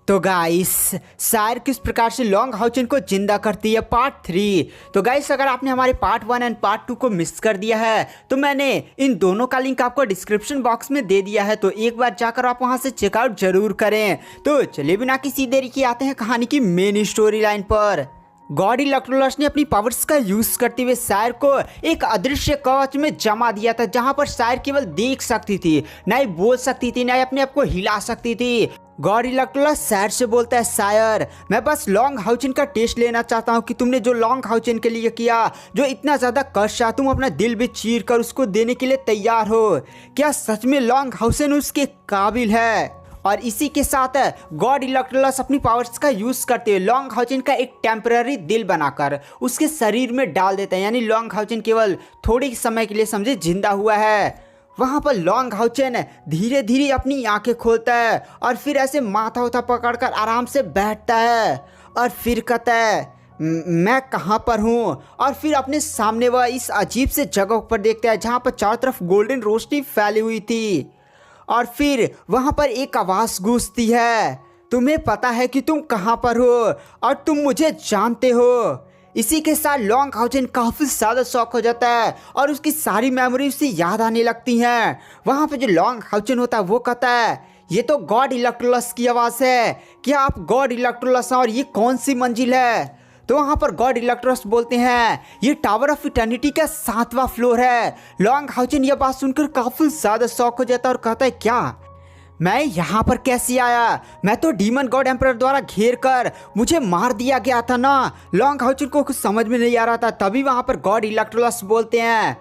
तो गाइस शायर किस प्रकार से लॉन्ग हाउचेन को जिंदा करती है पार्ट 3। तो गाइस अगर आपने हमारे पार्ट 1 एंड पार्ट 2 को मिस कर दिया है तो मैंने इन दोनों का लिंक आपको डिस्क्रिप्शन बॉक्स में दे दिया है, तो एक बार जाकर आप वहां से चेकआउट जरूर करें। तो चलिए बिना किसी देरी के आते हैं कहानी की मेन स्टोरी लाइन पर। गॉड इलेक्ट्रोलस ने अपनी पावर्स का यूज करते हुए शायर को एक अदृश्य कवच में जमा दिया था, जहां पर शायर केवल देख सकती थी, ना ही बोल सकती थी, ना ही अपने आप को हिला सकती थी। गॉड इलेक्ट्रोलस शायर से बोलता है, शायर मैं बस लॉन्ग हाउचेन का टेस्ट लेना चाहता हूँ कि तुमने जो लॉन्ग हाउचेन के लिए किया, जो इतना ज़्यादा कष्ट, तुम अपना दिल भी चीर कर उसको देने के लिए तैयार हो। क्या सच में लॉन्ग हाउचेन उसके काबिल है? और इसी के साथ गॉड इलेक्ट्रोलस अपनी पावर्स का यूज करते हुए लॉन्ग हाउचेन का एक टेम्पररी दिल बनाकर उसके शरीर में डाल देते हैं, यानी लॉन्ग हाउचेन केवल थोड़े समय के लिए समझे जिंदा हुआ है। वहाँ पर लॉन्ग हाउचेन धीरे धीरे अपनी आंखें खोलता है और फिर ऐसे माथा उथा पकड़कर आराम से बैठता है और फिर कहता है, मैं कहाँ पर हूँ? और फिर अपने सामने वह इस अजीब से जगह पर देखता है जहाँ पर चारों तरफ गोल्डन रोशनी फैली हुई थी। और फिर वहाँ पर एक आवाज़ गूंजती है, तुम्हें पता है कि तुम कहाँ पर हो और तुम मुझे जानते हो। इसी के साथ लॉन्ग हाउचेन काफ़ी ज़्यादा शॉक हो जाता है और उसकी सारी मेमोरी उसे याद आने लगती हैं। वहाँ पे जो लॉन्ग हाउचेन होता है वो कहता है, ये तो गॉड इलेक्ट्रोलस की आवाज़ है, क्या आप गॉड इलेक्ट्रोलस हैं और ये कौन सी मंजिल है? तो वहाँ पर गॉड इलेक्ट्रोलस बोलते हैं, ये टावर ऑफ इटर्निटी का 7वां फ्लोर है। लॉन्ग हाउचेन यह बात सुनकर काफ़ी ज़्यादा शॉक हो जाता है और कहता है, क्या मैं यहाँ पर कैसे आया? मैं तो डीमन गॉड एम्परर द्वारा घेर कर मुझे मार दिया गया था ना। लॉन्ग हाउचेन को कुछ समझ में नहीं आ रहा था। तभी वहाँ पर गॉड इलेक्ट्रोलस बोलते हैं,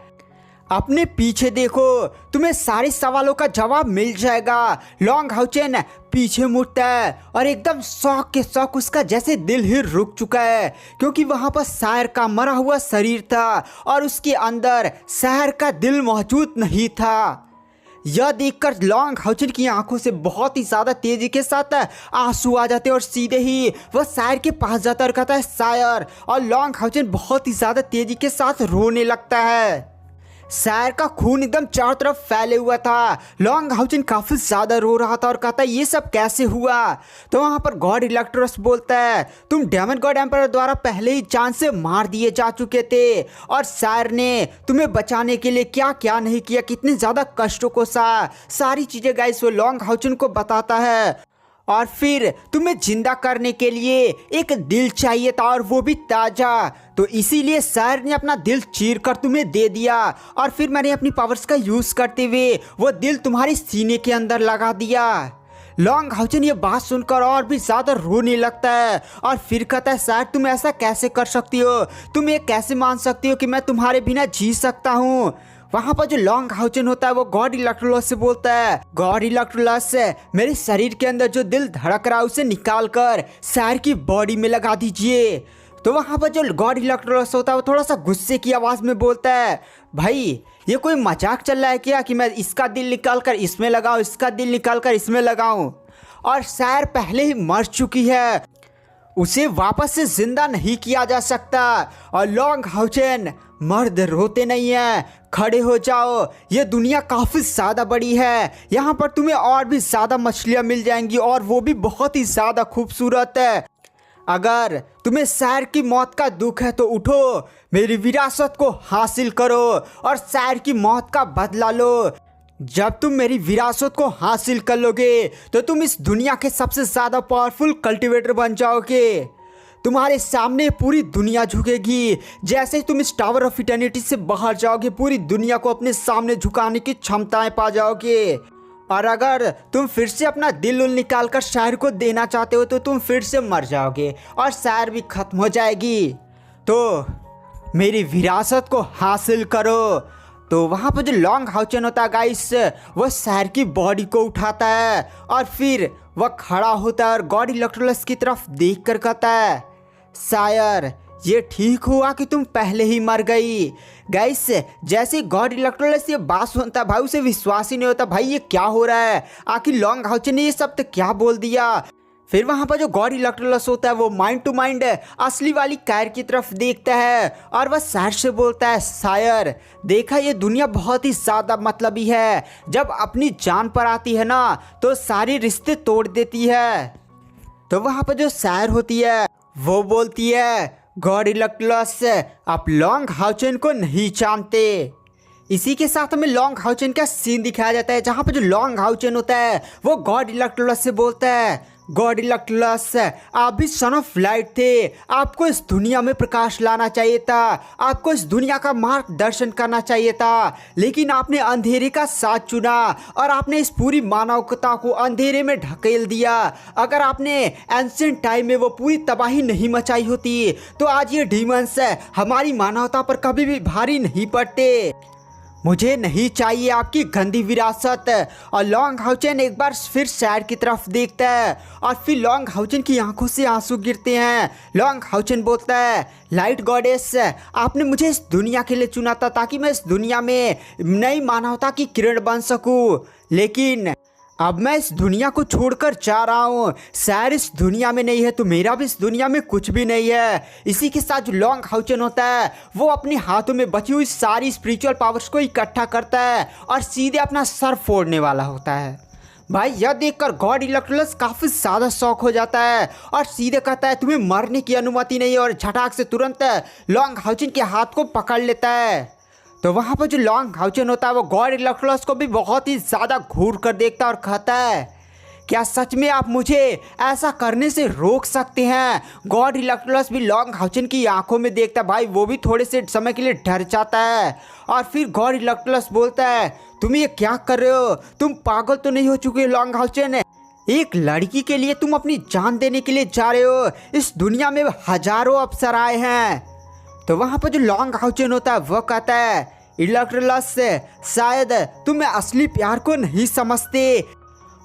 अपने पीछे देखो, तुम्हें सारे सवालों का जवाब मिल जाएगा। लॉन्ग हाउचेन पीछे मुड़ता है और एकदम शौक के शौक उसका जैसे दिल ही रुक चुका है, क्योंकि वहाँ पर शायर का मरा हुआ शरीर था और उसके अंदर शायर का दिल मौजूद नहीं था। यह देखकर लॉन्ग हाउचेन की आंखों से बहुत ही ज़्यादा तेजी के साथ आंसू आ जाते हैं और सीधे ही वह शायर के पास जाता है और कहता है, शायर। और लॉन्ग हाउचेन बहुत ही ज़्यादा तेजी के साथ रोने लगता है। शायर का खून एकदम चारों तरफ फैले हुआ था। लॉन्ग हाउचेन काफ़ी ज़्यादा रो रहा था और कहता है, ये सब कैसे हुआ? तो वहाँ पर गॉड इलेक्ट्रोलस बोलता है, तुम डेमन गॉड एम्परर द्वारा पहले ही जान से मार दिए जा चुके थे और शायर ने तुम्हें बचाने के लिए क्या क्या नहीं किया, कितने ज़्यादा कष्टों को सहा, सारी चीज़ें गाइस वो लॉन्ग हाउचेन को बताता है। और फिर तुम्हें जिंदा करने के लिए एक दिल चाहिए था और वो भी ताज़ा, तो इसीलिए शायर ने अपना दिल चीर कर तुम्हें दे दिया और फिर मैंने अपनी पावर्स का यूज़ करते हुए वो दिल तुम्हारे सीने के अंदर लगा दिया। लॉन्ग हाउचेन ये बात सुनकर और भी ज़्यादा रोने लगता है और फिर कहता है, शायर तुम ऐसा कैसे कर सकती हो? तुम ये कैसे मान सकती हो कि मैं तुम्हारे बिना जी सकता हूँ? वहाँ पर जो लॉन्ग हाउचेन होता है वो गॉड इलेक्ट्रोलस से बोलता है, गॉड इलेक्ट्रोलस मेरे शरीर के अंदर जो दिल धड़क रहा है उसे निकाल कर शायर की बॉडी में लगा दीजिए। तो वहाँ पर जो गॉड इलेक्ट्रोलस होता है वो थोड़ा सा गुस्से की आवाज़ में बोलता है, भाई ये कोई मजाक चल रहा है क्या कि मैं इसका दिल निकाल कर इसमें लगाऊं, इसका दिल निकाल कर इसमें लगाऊं? और शायर पहले ही मर चुकी है, उसे वापस से जिंदा नहीं किया जा सकता। और लॉन्ग हाउचेन, मर्द रोते नहीं हैं, खड़े हो जाओ, ये दुनिया काफ़ी ज़्यादा बड़ी है, यहाँ पर तुम्हें और भी ज़्यादा मछलियाँ मिल जाएंगी और वो भी बहुत ही ज़्यादा खूबसूरत है। अगर तुम्हें शायर की मौत का दुख है तो उठो, मेरी विरासत को हासिल करो और शायर की मौत का बदला लो। जब तुम मेरी विरासत को हासिल कर लोगे तो तुम इस दुनिया के सबसे ज़्यादा पावरफुल कल्टीवेटर बन जाओगे। तुम्हारे सामने पूरी दुनिया झुकेगी। जैसे ही तुम इस टावर ऑफ इटर्निटी से बाहर जाओगे, पूरी दुनिया को अपने सामने झुकाने की क्षमताएं पा जाओगे। और अगर तुम फिर से अपना दिल निकाल कर शायर को देना चाहते हो तो तुम फिर से मर जाओगे और शायर भी ख़त्म हो जाएगी। तो मेरी विरासत को हासिल करो। तो वहाँ पर जो लॉन्ग हाउचेन होता है गाइस, वह शायर की बॉडी को उठाता है और फिर वह खड़ा होता है और गॉड इलेक्ट्रोलस की तरफ देख कर कहता है, शायर ये ठीक हुआ कि तुम पहले ही मर गई। गाइस जैसे गॉड इलेक्ट्रोलस ये बात सुनता भाई उसे विश्वास ही नहीं होता, भाई ये क्या हो रहा है? आखिर लॉन्ग हाउचेन ने ये सब तो क्या बोल दिया? फिर वहाँ पर जो गॉड इलेक्ट्रोलस होता है वो माइंड टू माइंड असली वाली कायर की तरफ देखता है और वह शायर से बोलता है, शायर देखा ये दुनिया बहुत ही ज़्यादा मतलबी है, जब अपनी जान पर आती है ना तो सारे रिश्ते तोड़ देती है। तो वहाँ पर जो सैर होती है वो बोलती है गॉड इलेक्ट्रोलस आप लॉन्ग हाउचेन को नहीं जानते। इसी के साथ हमें लॉन्ग हाउचेन का सीन दिखाया जाता है जहाँ पर जो लॉन्ग हाउचेन होता है वो गॉड इलेक्ट्रोलस से बोलता है गॉड इलेक्ट्रोलस आप भी सन ऑफ लाइट थे, आपको इस दुनिया में प्रकाश लाना चाहिए था, आपको इस दुनिया का मार्गदर्शन करना चाहिए था, लेकिन आपने अंधेरे का साथ चुना और आपने इस पूरी मानवता को अंधेरे में ढकेल दिया। अगर आपने एंशिएंट टाइम में वो पूरी तबाही नहीं मचाई होती तो आज ये डीमंस हमारी मानवता पर कभी भी भारी नहीं पड़ते। मुझे नहीं चाहिए आपकी गंदी विरासत। और लॉन्ग हाउचेन एक बार फिर सैर की तरफ देखता है और फिर लॉन्ग हाउचेन की आंखों से आंसू गिरते हैं। लॉन्ग हाउचेन बोलता है लाइट गॉडेस आपने मुझे इस दुनिया के लिए चुना था ताकि मैं इस दुनिया में नई मानवता की किरण बन सकूं, लेकिन अब मैं इस दुनिया को छोड़कर जा रहा हूँ। सैर इस दुनिया में नहीं है तो मेरा भी इस दुनिया में कुछ भी नहीं है। इसी के साथ जो लॉन्ग हाउचेन होता है वो अपने हाथों में बची हुई सारी स्पिरिचुअल पावर्स को इकट्ठा करता है और सीधे अपना सर फोड़ने वाला होता है। भाई यह देखकर गॉड इलेक्ट्रोलस काफ़ी ज़्यादा शौक हो जाता है और सीधे कहता है तुम्हें मरने की अनुमति नहीं है और झटाक से तुरंत लॉन्ग हाउचेन के हाथ को पकड़ लेता है। तो वहाँ पर जो लॉन्ग हाउचेन होता है वो गॉड इलेक्ट्रोलस को भी बहुत ही ज़्यादा घूर कर देखता है और कहता है क्या सच में आप मुझे ऐसा करने से रोक सकते हैं। गॉड इलेक्ट्रोलस भी लॉन्ग हाउचेन की आंखों में देखता है, भाई वो भी थोड़े से समय के लिए डर जाता है। और फिर गॉड इलेक्ट्रोलस बोलता है तुम ये क्या कर रहे हो, तुम पागल तो नहीं हो चुके लॉन्ग हाउचेन, एक लड़की के लिए तुम अपनी जान देने के लिए जा रहे हो, इस दुनिया में हजारों अप्सराएं हैं। तो वहाँ पर जो लॉन्ग हाउचेन होता है वो कहता है इलेक्ट्रोलस शायद तुम असली प्यार को नहीं समझते।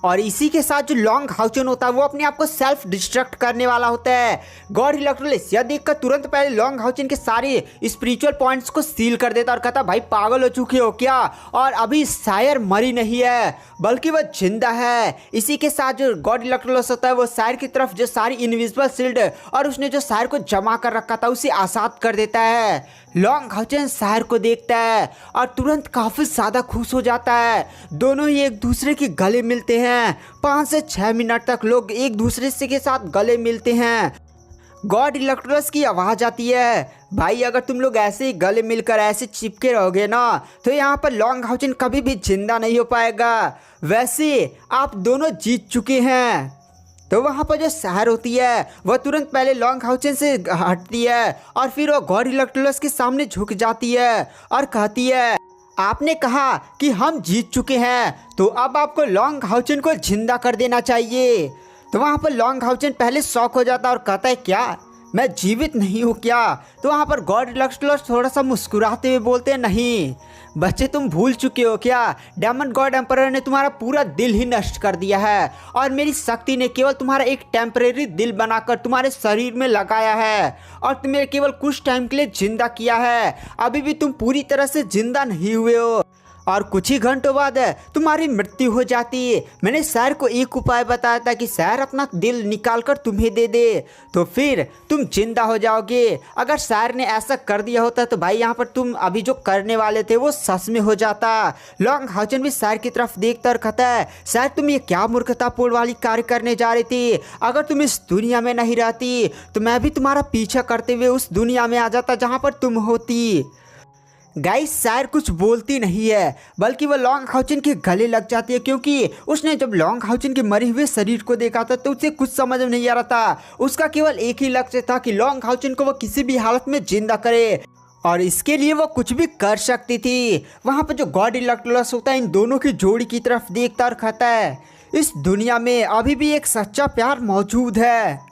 और इसी के साथ जो लॉन्ग हाउचेन होता है वो अपने आप को सेल्फ डिस्ट्रक्ट करने वाला होता है। गॉड इलेक्ट्रोलस यह देखकर तुरंत पहले लॉन्ग हाउचेन के सारे स्पिरिचुअल पॉइंट्स को सील कर देता और कहता भाई पागल हो चुके हो क्या, और अभी शायर मरी नहीं है बल्कि वह जिंदा है। इसी के साथ जो गॉड इलेक्ट्रोलस होता है वो शायर की तरफ जो सारी इनविजिबल शील्ड और उसने जो शायर को जमा कर रखा था उसे आज़ाद कर देता है। लॉन्ग हाउचेन शायर को देखता है और तुरंत काफ़ी ज़्यादा खुश हो जाता है। दोनों ही एक दूसरे के गले मिलते हैं। 5 से 6 मिनट तक लोग एक दूसरे से के साथ गले मिलते हैं। गॉड इलेक्ट्रोलस की आवाज़ आती है भाई अगर तुम लोग ऐसे ही गले मिलकर ऐसे चिपके रहोगे ना तो यहाँ पर लॉन्ग हाउचेन कभी भी जिंदा नहीं हो पाएगा। वैसे आप दोनों जीत चुके हैं। तो वहाँ पर जो शहर होती है वह तुरंत पहले लॉन्ग हाउचेन से हटती है और फिर वह गॉड इलेक्ट्रोलस के सामने झुक जाती है और कहती है आपने कहा कि हम जीत चुके हैं तो अब आपको लॉन्ग हाउचेन को जिंदा कर देना चाहिए। तो वहाँ पर लॉन्ग हाउचेन पहले शॉक हो जाता है और कहता है क्या मैं जीवित नहीं हूँ क्या। तो वहाँ पर गॉड इलेक्ट्रोलस थोड़ा सा मुस्कुराते हुए बोलते हैं नहीं बच्चे तुम भूल चुके हो क्या, डेमन गॉड एम्परर ने तुम्हारा पूरा दिल ही नष्ट कर दिया है और मेरी शक्ति ने केवल तुम्हारा एक टेम्परेरी दिल बनाकर तुम्हारे शरीर में लगाया है और तुम्हें केवल कुछ टाइम के लिए जिंदा किया है। अभी भी तुम पूरी तरह से जिंदा नहीं हुए हो और कुछ ही घंटों बाद तुम्हारी मृत्यु हो जाती है। मैंने सैर को एक उपाय बताया था कि सैर अपना दिल निकाल कर तुम्हें दे दे तो फिर तुम जिंदा हो जाओगे। अगर सैर ने ऐसा कर दिया होता तो भाई यहाँ पर तुम अभी जो करने वाले थे वो सच में हो जाता। लॉन्ग हाउचेन भी सैर की तरफ देखता और कहता है सैर तुम ये क्या मूर्खतापूर्ण वाली कार्य करने जा रही थी। अगर तुम इस दुनिया में नहीं रहती तो मैं भी तुम्हारा पीछा करते हुए उस दुनिया में आ जाता जहाँ पर तुम होती। गाइस सैर कुछ बोलती नहीं है बल्कि वह लॉन्ग हाउचेन के गले लग जाती है क्योंकि उसने जब लॉन्ग हाउचेन के मरे हुए शरीर को देखा था तो उसे कुछ समझ में नहीं आ रहा था। उसका केवल एक ही लक्ष्य था कि लॉन्ग हाउचेन को वह किसी भी हालत में जिंदा करे और इसके लिए वह कुछ भी कर सकती थी। वहाँ पर जो गॉड इलेक्ट्रोलस होता है इन दोनों की जोड़ी की तरफ देखता और कहता है इस दुनिया में अभी भी एक सच्चा प्यार मौजूद है,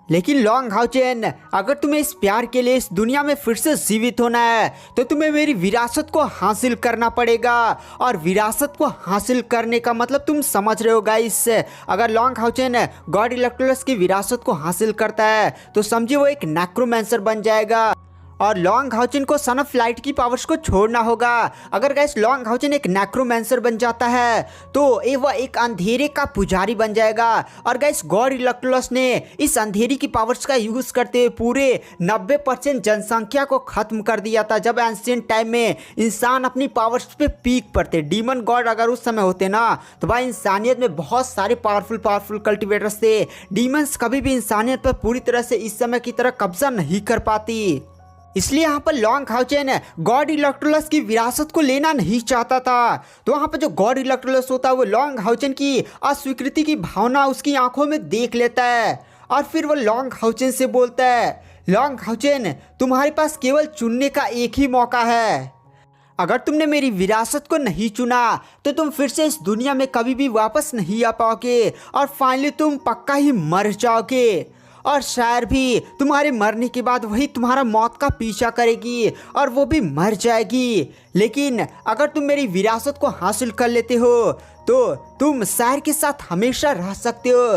लेकिन लॉन्ग हाउचेन अगर तुम्हें इस प्यार के लिए इस दुनिया में फिर से जीवित होना है तो तुम्हें मेरी विरासत को हासिल करना पड़ेगा। और विरासत को हासिल करने का मतलब तुम समझ रहे हो गाइस। अगर लॉन्ग हाउचेन गॉड इलेक्ट्रोलस की विरासत को हासिल करता है तो समझिए वो एक नेक्रोमैंसर बन जाएगा और लॉन्ग हाउचिन को सन ऑफ लाइट की पावर्स को छोड़ना होगा। अगर गैस लॉन्ग हाउचिन एक नेक्रोमेंसर बन जाता है तो वह एक अंधेरे का पुजारी बन जाएगा। और गैस गॉड इलेक्ट्रोलस ने इस अंधेरी की पावर्स का यूज करते हुए पूरे 90% जनसंख्या को खत्म कर दिया था। जब एंशिएंट टाइम में इंसान अपनी पावर्स पे पीक पर थे, डीमन गॉड अगर उस समय होते ना तो भाई इंसानियत में बहुत सारे पावरफुल कल्टिवेटर्स थे। डीमंस कभी भी इंसानियत पर पूरी तरह से इस समय की तरह कब्जा नहीं कर पाती। इसलिए यहाँ पर लॉन्ग हाउचिन गॉड इलेक्ट्रोलस की विरासत को लेना नहीं चाहता था। तो वहाँ पर जो गॉड इलेक्ट्रोलस होता है वो लॉन्ग हाउचिन की अस्वीकृति की भावना उसकी आंखों में देख लेता है और फिर वो लॉन्ग हाउचिन से बोलता है, लॉन्ग हाउचिन तुम्हारे पास केवल चुनने का एक ही मौका है। अगर तुमने मेरी विरासत को नहीं चुना तो तुम फिर से इस दुनिया में कभी भी वापस नहीं आ पाओगे और फाइनली तुम पक्का ही मर जाओगे। और शायर भी तुम्हारे मरने के बाद वही तुम्हारा मौत का पीछा करेगी और वो भी मर जाएगी। लेकिन अगर तुम मेरी विरासत को हासिल कर लेते हो तो तुम शायर के साथ हमेशा रह सकते हो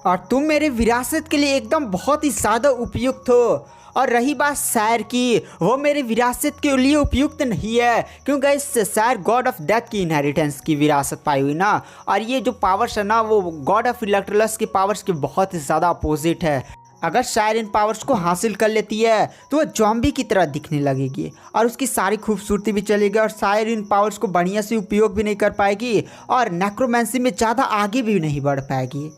और तुम मेरे विरासत के लिए एकदम बहुत ही ज़्यादा उपयुक्त हो। और रही बात शायर की, वो मेरे विरासत के लिए उपयुक्त नहीं है क्योंकि इस शायर गॉड ऑफ डेथ की इनहेरिटेंस की विरासत पाई हुई ना। और ये जो पावर्स है ना वो गॉड ऑफ इलेक्ट्रोलस के पावर्स के बहुत ही ज़्यादा अपोजिट है। अगर शायर इन पावर्स को हासिल कर लेती है तो वह जॉम्बी की तरह दिखने लगेगी और उसकी सारी खूबसूरती भी चलेगी और शायर इन पावर्स को बढ़िया से उपयोग भी नहीं कर पाएगी और नेक्रोमेंसी में ज़्यादा आगे भी नहीं बढ़ पाएगी।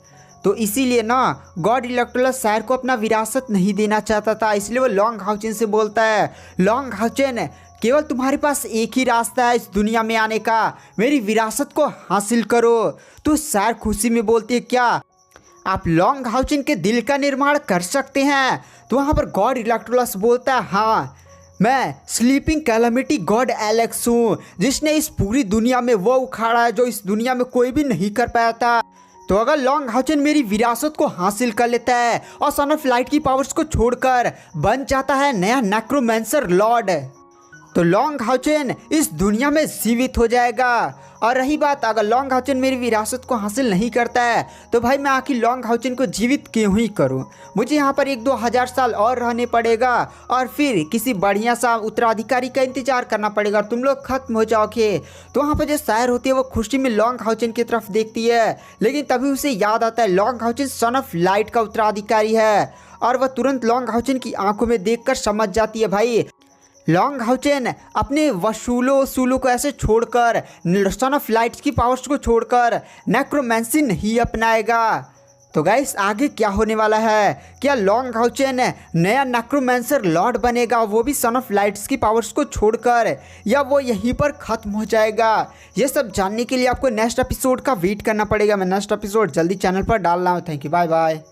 तो इसीलिए ना गॉड इलेक्ट्रोलस शायर को अपना विरासत नहीं देना चाहता था। इसलिए वो लॉन्ग हाउचिन से बोलता है, लॉन्ग हाउचिन केवल तुम्हारे पास एक ही रास्ता है इस दुनिया में आने का, मेरी विरासत को हासिल करो। तो शायर खुशी में बोलती है, क्या आप लॉन्ग हाउचिन के दिल का निर्माण कर सकते हैं? तो वहाँ पर गॉड इलेक्ट्रोलस बोलता है, हाँ मैं स्लीपिंग कैलामिटी गॉड एलेक्स हूँ जिसने इस पूरी दुनिया में वो उखाड़ा है जो इस दुनिया में कोई भी नहीं कर पाया था। तो अगर लॉन्ग हाउचिन मेरी विरासत को हासिल कर लेता है और सन ऑफ लाइट की पावर्स को छोड़कर बन जाता है नया नेक्रोमेंसर लॉर्ड तो लॉन्ग हाउचिन इस दुनिया में जीवित हो जाएगा। और रही बात अगर लॉन्ग हाउचिन मेरी विरासत को हासिल नहीं करता है तो भाई मैं आखिर लॉन्ग हाउचिन को जीवित क्यों ही करूं? मुझे यहाँ पर 1-2 हज़ार साल और रहने पड़ेगा और फिर किसी बढ़िया सा उत्तराधिकारी का इंतजार करना पड़ेगा और तुम लोग खत्म हो जाओगे। तो वहाँ पर जो शायर होती है वो खुशी में लॉन्ग हाउचिन की तरफ देखती है, लेकिन तभी उसे याद आता है long Houchin son of light का उत्तराधिकारी है और वह तुरंत लॉन्ग हाउचिन की आंखों में देखकर समझ जाती है भाई लॉन्ग हाउचिन अपने वसूलों को ऐसे छोड़कर सन ऑफ लाइट्स की पावर्स को छोड़कर नेक्रोमेंसी नहीं अपनाएगा। तो गाइस आगे क्या होने वाला है? क्या लॉन्ग हाउचिन नया नेक्रोमेंसर लॉर्ड बनेगा वो भी सन ऑफ लाइट्स की पावर्स को छोड़कर, या वो यहीं पर ख़त्म हो जाएगा? ये सब जानने के लिए आपको नेक्स्ट एपिसोड का वेट करना पड़ेगा। मैं नेक्स्ट एपिसोड जल्दी चैनल पर डाल रहा हूँ। Thank you, bye bye.